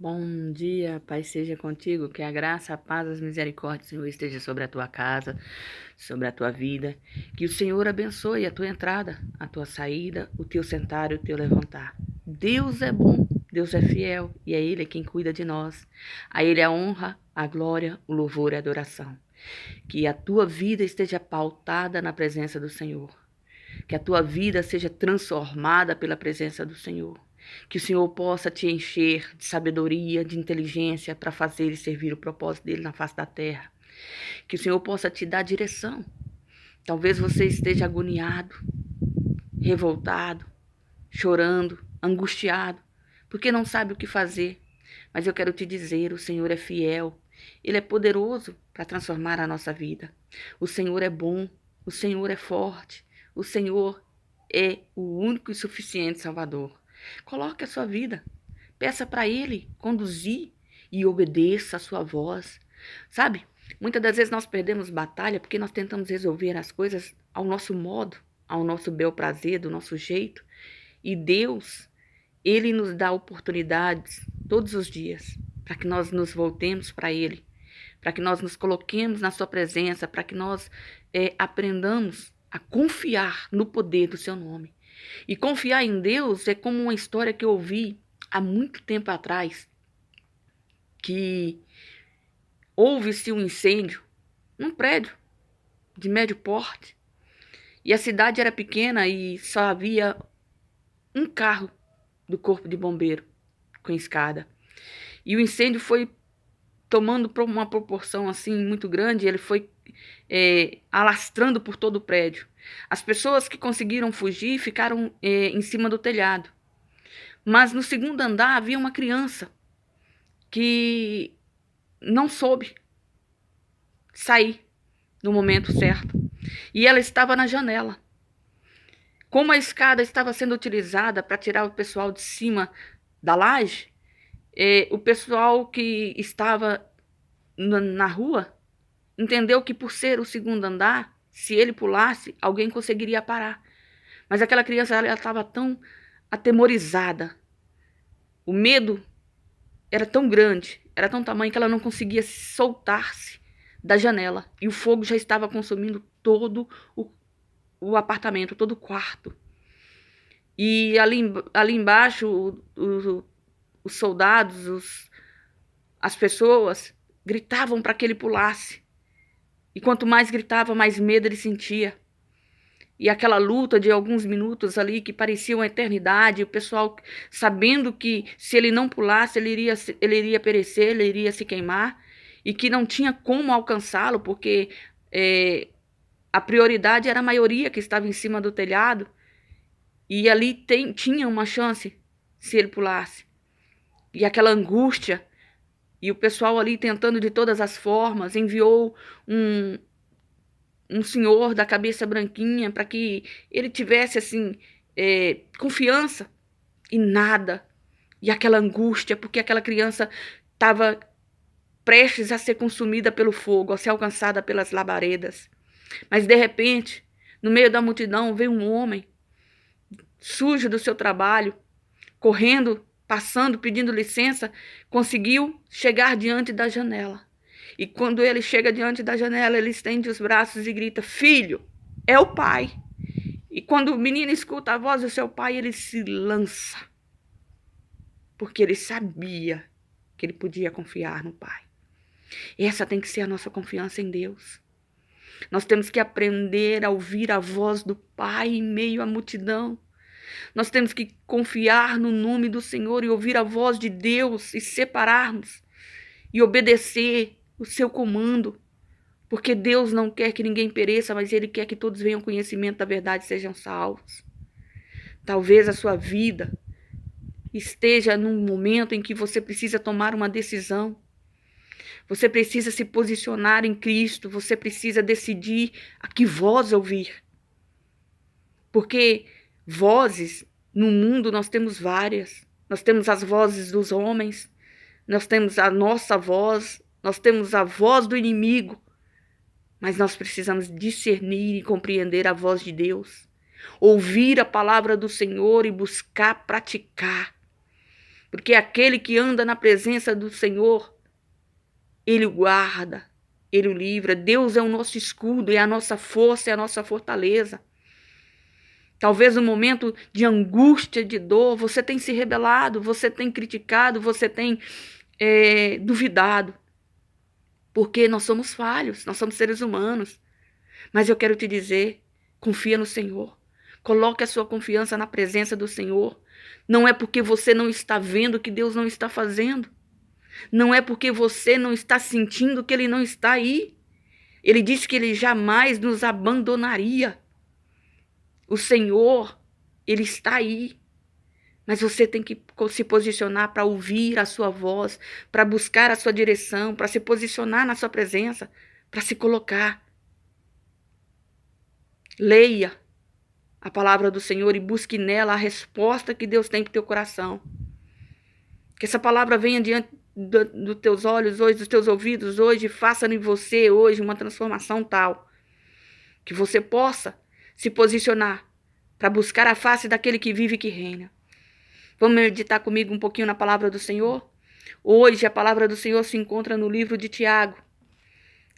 Bom dia, Pai seja contigo, que a graça, a paz, as misericórdias, Senhor, esteja sobre a tua casa, sobre a tua vida. Que o Senhor abençoe a tua entrada, a tua saída, o teu sentar e o teu levantar. Deus é bom, Deus é fiel e é Ele quem cuida de nós. A Ele a honra, a glória, o louvor e a adoração. Que a tua vida esteja pautada na presença do Senhor. Que a tua vida seja transformada pela presença do Senhor. Que o Senhor possa te encher de sabedoria, de inteligência para fazer e servir o propósito dele na face da terra. Que o Senhor possa te dar direção. Talvez você esteja agoniado, revoltado, chorando, angustiado, porque não sabe o que fazer. Mas eu quero te dizer, o Senhor é fiel. Ele é poderoso para transformar a nossa vida. O Senhor é bom, o Senhor é forte, o Senhor é o único e suficiente Salvador. Coloque a sua vida, peça para Ele conduzir e obedeça a sua voz. Sabe, muitas das vezes nós perdemos batalha porque nós tentamos resolver as coisas ao nosso modo, ao nosso bel prazer, do nosso jeito. E Deus, Ele nos dá oportunidades todos os dias para que nós nos voltemos para Ele, para que nós nos coloquemos na sua presença, para que nós aprendamos a confiar no poder do seu nome. E confiar em Deus é como uma história que eu ouvi há muito tempo atrás, que houve-se um incêndio num prédio de médio porte, e a cidade era pequena e só havia um carro do corpo de bombeiro com escada. E o incêndio foi tomando uma proporção assim muito grande, ele foi alastrando por todo o prédio. As pessoas que conseguiram fugir ficaram em cima do telhado. Mas no segundo andar havia uma criança que não soube sair no momento certo. E ela estava na janela. Como a escada estava sendo utilizada para tirar o pessoal de cima da laje, o pessoal que estava na rua entendeu que por ser o segundo andar, se ele pulasse, alguém conseguiria parar. Mas aquela criança ela estava tão atemorizada. O medo era tão grande, era tão tamanho que ela não conseguia soltar-se da janela. E o fogo já estava consumindo todo o apartamento, todo o quarto. E ali embaixo, os soldados, as pessoas gritavam para que ele pulasse. E quanto mais gritava, mais medo ele sentia. E aquela luta de alguns minutos ali, que parecia uma eternidade, o pessoal sabendo que se ele não pulasse, ele iria perecer, ele iria se queimar, e que não tinha como alcançá-lo, porque a prioridade era a maioria que estava em cima do telhado, e ali tinha uma chance se ele pulasse. E aquela angústia, e o pessoal ali tentando de todas as formas, enviou um senhor da cabeça branquinha para que ele tivesse assim confiança, e nada. E aquela angústia, porque aquela criança estava prestes a ser consumida pelo fogo, a ser alcançada pelas labaredas. Mas de repente, no meio da multidão, veio um homem sujo do seu trabalho, correndo, passando, pedindo licença, conseguiu chegar diante da janela. E quando ele chega diante da janela, ele estende os braços e grita: "Filho, é o pai." E quando o menino escuta a voz do seu pai, ele se lança, porque ele sabia que ele podia confiar no pai. E essa tem que ser a nossa confiança em Deus. Nós temos que aprender a ouvir a voz do Pai em meio à multidão. Nós temos que confiar no nome do Senhor e ouvir a voz de Deus e separarmos e obedecer o seu comando, porque Deus não quer que ninguém pereça, mas Ele quer que todos venham ao conhecimento da verdade e sejam salvos. Talvez a sua vida esteja num momento em que você precisa tomar uma decisão. Você precisa se posicionar em Cristo, você precisa decidir a que voz ouvir. Porque vozes no mundo nós temos várias. Nós temos as vozes dos homens, nós temos a nossa voz, nós temos a voz do inimigo. Mas nós precisamos discernir e compreender a voz de Deus. Ouvir a palavra do Senhor e buscar praticar. Porque aquele que anda na presença do Senhor, Ele o guarda, Ele o livra. Deus é o nosso escudo, é a nossa força, é a nossa fortaleza. Talvez no momento de angústia, de dor, você tem se rebelado, você tem criticado, você tem duvidado. Porque nós somos falhos, nós somos seres humanos. Mas eu quero te dizer, confia no Senhor. Coloque a sua confiança na presença do Senhor. Não é porque você não está vendo que Deus não está fazendo. Não é porque você não está sentindo que Ele não está aí. Ele disse que Ele jamais nos abandonaria. O Senhor, Ele está aí. Mas você tem que se posicionar para ouvir a sua voz, para buscar a sua direção, para se posicionar na sua presença, para se colocar. Leia a palavra do Senhor e busque nela a resposta que Deus tem para o teu coração. Que essa palavra venha diante dos teus olhos hoje, dos teus ouvidos hoje, e faça em você hoje uma transformação tal que você possa se posicionar para buscar a face daquele que vive e que reina. Vamos meditar comigo um pouquinho na palavra do Senhor? Hoje a palavra do Senhor se encontra no livro de Tiago,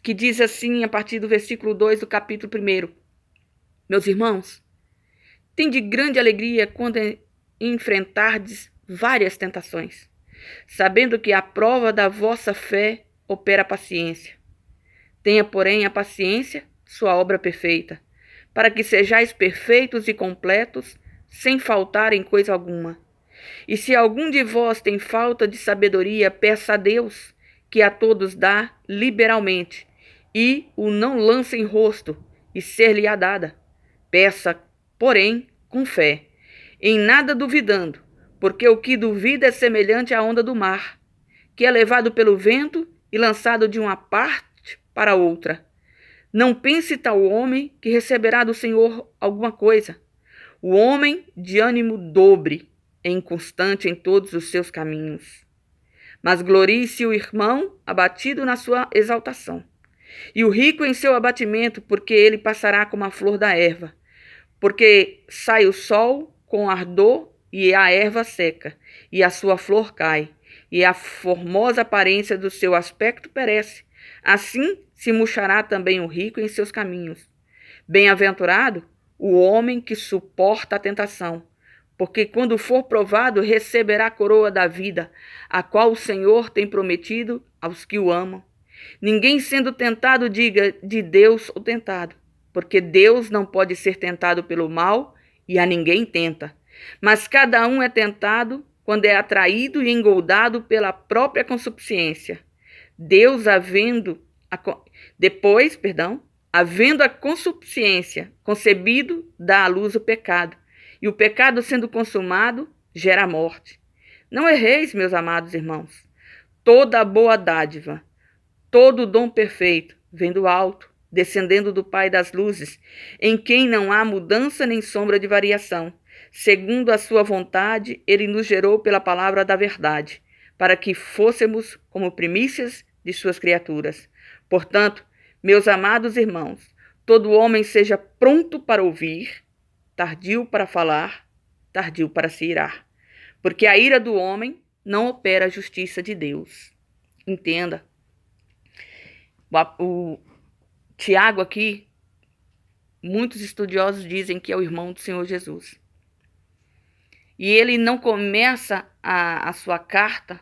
que diz assim, a partir do versículo 2 do capítulo 1. Meus irmãos, tende grande alegria quando enfrentardes várias tentações, sabendo que a prova da vossa fé opera a paciência. Tenha, porém, a paciência sua obra perfeita, para que sejais perfeitos e completos, sem faltar em coisa alguma. E se algum de vós tem falta de sabedoria, peça a Deus, que a todos dá liberalmente, e o não lança em rosto, e ser-lhe-á dada. Peça, porém, com fé, em nada duvidando, porque o que duvida é semelhante à onda do mar, que é levado pelo vento e lançado de uma parte para outra. Não pense tal homem que receberá do Senhor alguma coisa. O homem de ânimo dobre é inconstante em todos os seus caminhos. Mas glorie-se o irmão abatido na sua exaltação, e o rico em seu abatimento, porque ele passará como a flor da erva. Porque sai o sol com ardor e a erva seca, e a sua flor cai, e a formosa aparência do seu aspecto perece. Assim se murchará também o rico em seus caminhos. Bem-aventurado o homem que suporta a tentação, porque quando for provado receberá a coroa da vida, a qual o Senhor tem prometido aos que o amam. Ninguém sendo tentado diga de Deus ou tentado, porque Deus não pode ser tentado pelo mal e a ninguém tenta. Mas cada um é tentado quando é atraído e engoldado pela própria concupiscência. Deus, havendo a concupiscência concebido, dá à luz o pecado, e o pecado sendo consumado, gera a morte. Não erreis, meus amados irmãos. Toda a boa dádiva, todo o dom perfeito, vem do alto, descendendo do Pai das luzes, em quem não há mudança nem sombra de variação. Segundo a sua vontade, ele nos gerou pela palavra da verdade, para que fôssemos como primícias de suas criaturas. Portanto, meus amados irmãos, todo homem seja pronto para ouvir, tardio para falar, tardio para se irar, porque a ira do homem não opera a justiça de Deus. Entenda. O Tiago aqui, muitos estudiosos dizem que é o irmão do Senhor Jesus. E ele não começa a sua carta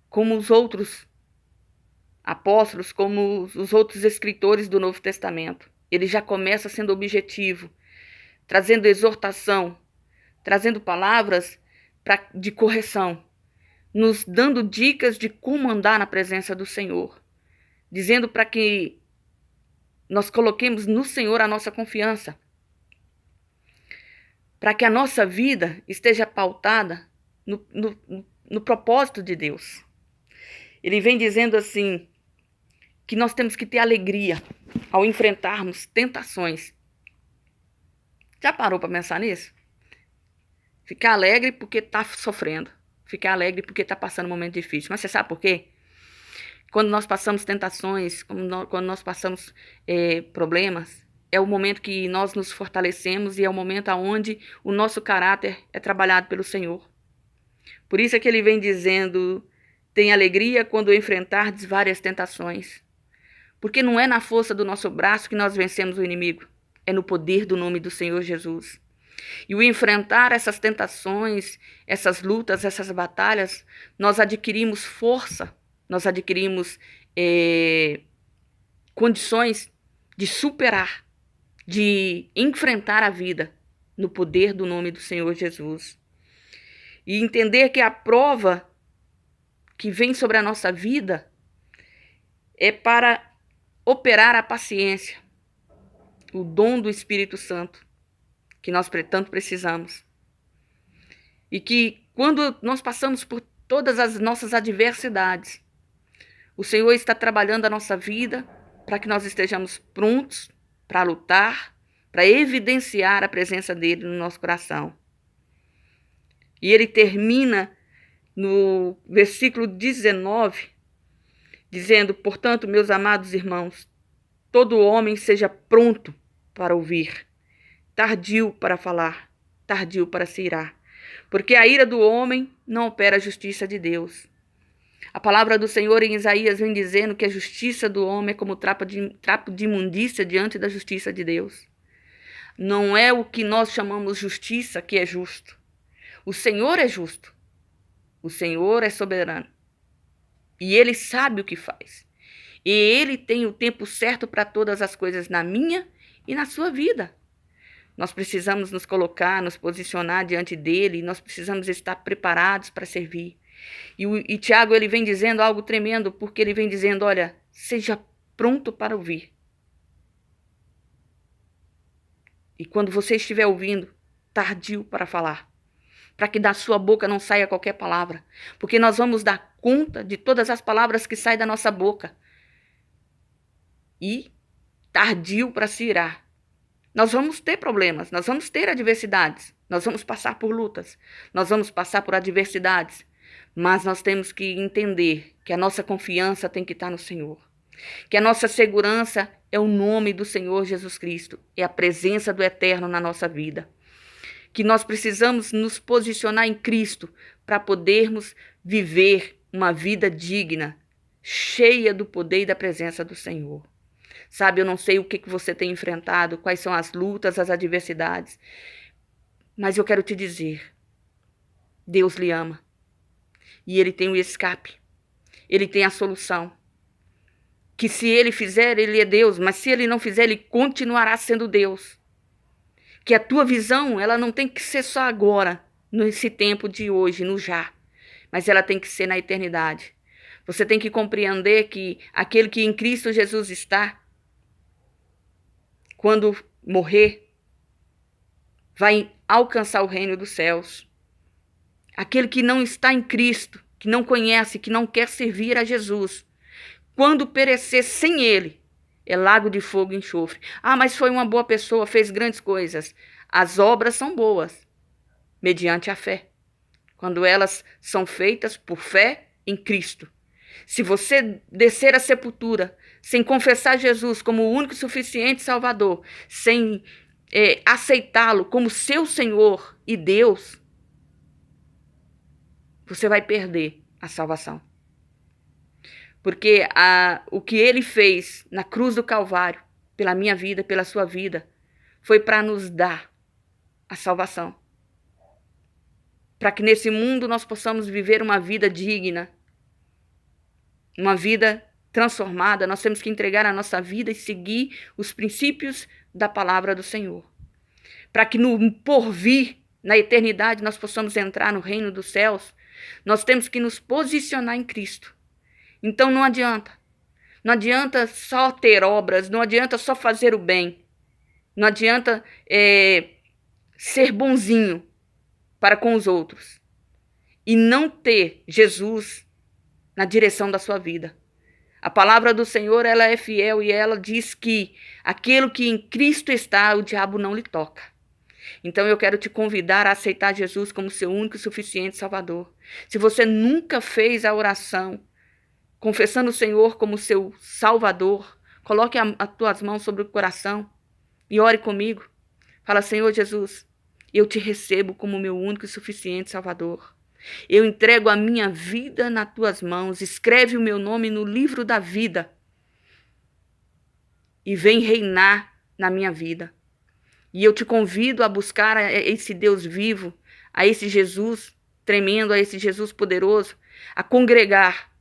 como os outros apóstolos, como os outros escritores do Novo Testamento. Ele já começa sendo objetivo, trazendo exortação, trazendo palavras de correção, nos dando dicas de como andar na presença do Senhor, dizendo para que nós coloquemos no Senhor a nossa confiança, para que a nossa vida esteja pautada no propósito de Deus. Ele vem dizendo assim, que nós temos que ter alegria ao enfrentarmos tentações. Já parou para pensar nisso? Ficar alegre porque está sofrendo. Ficar alegre porque está passando um momento difícil. Mas você sabe por quê? Quando nós passamos tentações, quando nós passamos problemas, é o momento que nós nos fortalecemos e é o momento onde o nosso caráter é trabalhado pelo Senhor. Por isso é que ele vem dizendo: tem alegria quando enfrentardes várias tentações. Porque não é na força do nosso braço que nós vencemos o inimigo, é no poder do nome do Senhor Jesus. E o enfrentar essas tentações, essas lutas, essas batalhas, nós adquirimos força, nós adquirimos condições de superar, de enfrentar a vida no poder do nome do Senhor Jesus. E entender que a prova que vem sobre a nossa vida é para operar a paciência, o dom do Espírito Santo, que nós tanto precisamos. E que quando nós passamos por todas as nossas adversidades, o Senhor está trabalhando a nossa vida para que nós estejamos prontos para lutar, para evidenciar a presença dele no nosso coração. E ele termina no versículo 19, dizendo: portanto, meus amados irmãos, todo homem seja pronto para ouvir, tardio para falar, tardio para se irar, porque a ira do homem não opera a justiça de Deus. A palavra do Senhor em Isaías vem dizendo que a justiça do homem é como trapo de imundícia diante da justiça de Deus. Não é o que nós chamamos justiça que é justo. O Senhor é justo. O Senhor é soberano. E Ele sabe o que faz. E Ele tem o tempo certo para todas as coisas na minha e na sua vida. Nós precisamos nos colocar, nos posicionar diante dEle. Nós precisamos estar preparados para servir. E Tiago, ele vem dizendo algo tremendo, porque ele vem dizendo: olha, seja pronto para ouvir. E quando você estiver ouvindo, tardio para falar, para que da sua boca não saia qualquer palavra, porque nós vamos dar conta de todas as palavras que saem da nossa boca. E tardio para se irar. Nós vamos ter problemas, nós vamos ter adversidades, nós vamos passar por lutas, nós vamos passar por adversidades, mas nós temos que entender que a nossa confiança tem que estar no Senhor, que a nossa segurança é o nome do Senhor Jesus Cristo, é a presença do Eterno na nossa vida, que nós precisamos nos posicionar em Cristo para podermos viver uma vida digna, cheia do poder e da presença do Senhor. Sabe, eu não sei o que você tem enfrentado, quais são as lutas, as adversidades, mas eu quero te dizer, Deus lhe ama e Ele tem o escape, Ele tem a solução, que se Ele fizer, Ele é Deus, mas se Ele não fizer, Ele continuará sendo Deus. Que a tua visão, ela não tem que ser só agora, nesse tempo de hoje, no já, mas ela tem que ser na eternidade. Você tem que compreender que aquele que em Cristo Jesus está, quando morrer, vai alcançar o reino dos céus. Aquele que não está em Cristo, que não conhece, que não quer servir a Jesus, quando perecer sem Ele, é lago de fogo e enxofre. Ah, mas foi uma boa pessoa, fez grandes coisas. As obras são boas, mediante a fé, quando elas são feitas por fé em Cristo. Se você descer à sepultura sem confessar Jesus como o único e suficiente Salvador, sem aceitá-lo como seu Senhor e Deus, você vai perder a salvação. Porque o que Ele fez na cruz do Calvário, pela minha vida, pela sua vida, foi para nos dar a salvação. Para que nesse mundo nós possamos viver uma vida digna, uma vida transformada. Nós temos que entregar a nossa vida e seguir os princípios da palavra do Senhor. Para que no porvir, na eternidade, nós possamos entrar no reino dos céus, nós temos que nos posicionar em Cristo. Então não adianta. Não adianta só ter obras, não adianta só fazer o bem. Não adianta ser bonzinho para com os outros e não ter Jesus na direção da sua vida. A palavra do Senhor, ela é fiel e ela diz que aquilo que em Cristo está, o diabo não lhe toca. Então eu quero te convidar a aceitar Jesus como seu único e suficiente Salvador. Se você nunca fez a oração, confessando o Senhor como seu Salvador, coloque as tuas mãos sobre o coração e ore comigo. Fala: Senhor Jesus, eu te recebo como meu único e suficiente Salvador. Eu entrego a minha vida nas tuas mãos. Escreve o meu nome no livro da vida e vem reinar na minha vida. E eu te convido a buscar esse Deus vivo, a esse Jesus tremendo, a esse Jesus poderoso, a congregar.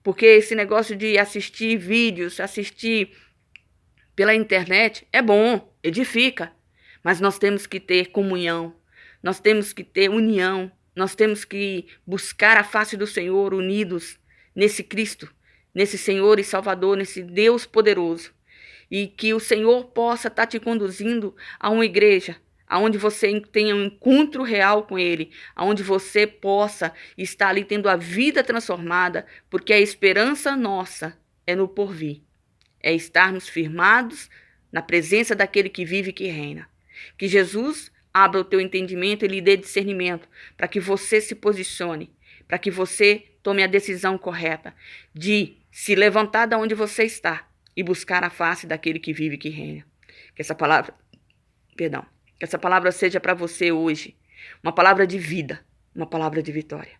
Porque esse negócio de assistir vídeos, assistir pela internet é bom, edifica. Mas nós temos que ter comunhão, nós temos que ter união, nós temos que buscar a face do Senhor unidos nesse Cristo, nesse Senhor e Salvador, nesse Deus poderoso. E que o Senhor possa estar te conduzindo a uma igreja, aonde você tenha um encontro real com Ele, aonde você possa estar ali tendo a vida transformada, porque a esperança nossa é no porvir, é estarmos firmados na presença daquele que vive e que reina. Que Jesus abra o teu entendimento e lhe dê discernimento, para que você se posicione, para que você tome a decisão correta de se levantar da onde você está e buscar a face daquele que vive e que reina. Que essa palavra seja para você hoje uma palavra de vida, uma palavra de vitória.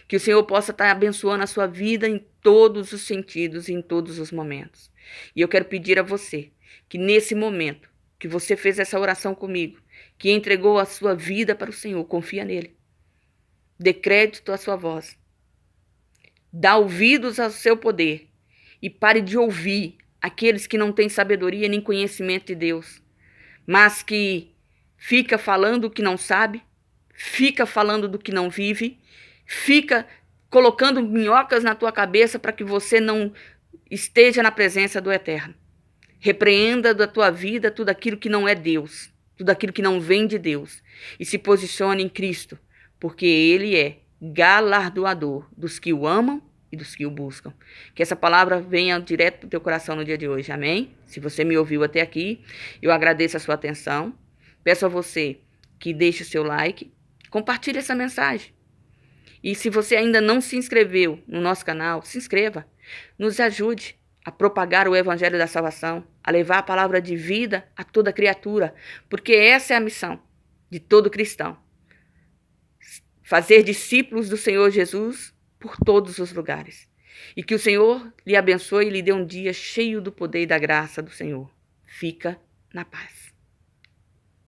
Que o Senhor possa estar abençoando a sua vida em todos os sentidos e em todos os momentos. E eu quero pedir a você que nesse momento que você fez essa oração comigo, que entregou a sua vida para o Senhor, confia nele. Dê crédito à sua voz. Dá ouvidos ao seu poder. E pare de ouvir aqueles que não têm sabedoria nem conhecimento de Deus, mas que fica falando o que não sabe, fica falando do que não vive, fica colocando minhocas na tua cabeça para que você não esteja na presença do Eterno. Repreenda da tua vida tudo aquilo que não é Deus, tudo aquilo que não vem de Deus, e se posicione em Cristo, porque Ele é galardoador dos que o amam e dos que o buscam. Que essa palavra venha direto para o teu coração no dia de hoje, amém? Se você me ouviu até aqui, eu agradeço a sua atenção. Peço a você que deixe o seu like, compartilhe essa mensagem. E se você ainda não se inscreveu no nosso canal, se inscreva. Nos ajude a propagar o evangelho da salvação, a levar a palavra de vida a toda criatura, porque essa é a missão de todo cristão. Fazer discípulos do Senhor Jesus por todos os lugares. E que o Senhor lhe abençoe e lhe dê um dia cheio do poder e da graça do Senhor. Fica na paz.